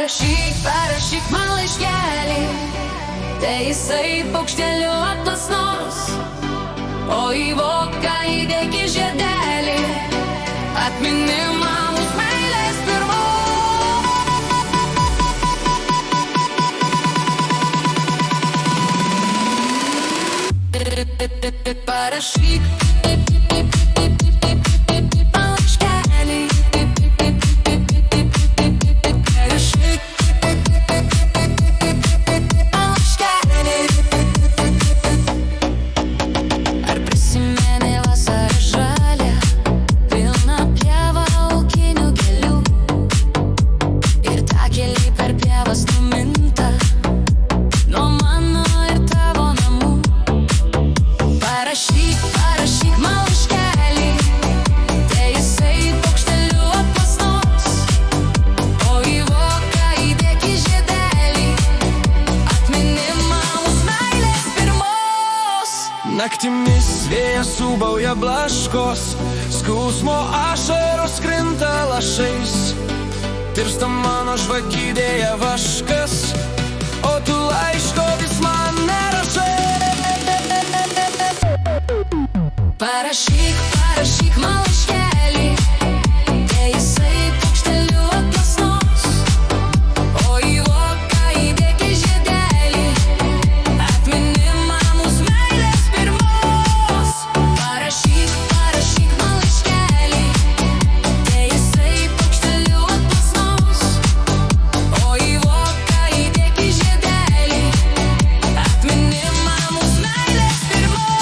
Parašyk man laiškelį, tai jisai paukšteliu atplasnos, o į voką įdėk į žiedelį atminimą mūsų meilės pirmos. Parašyk naktimis vėjas ūbauja blaškos, skausmo ašaros krinta lašais, tirpsta mano žvakidėje vaškas, o tu laiško vis man nerašai. Parašyk man laiškelį, tai jisai paukšteliu atplasnos, o į voką įdėk į žiedelį atminimą mūsų meilės pirmos. Parašyk man laiškelį, tai jisai paukšteliu atplasnos, o į voką įdėk į žiedelį atminimą mūsų meilės pirmos.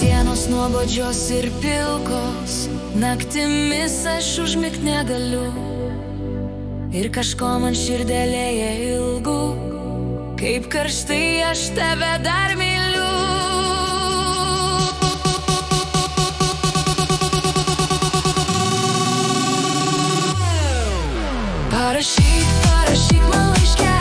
Dienos nuobodžios ir pilkos, naktimis aš užmigt negaliu, ir kažko man širdelėje ilgu, kaip karštai aš tave dar myliu. Parašyk man laiškelį.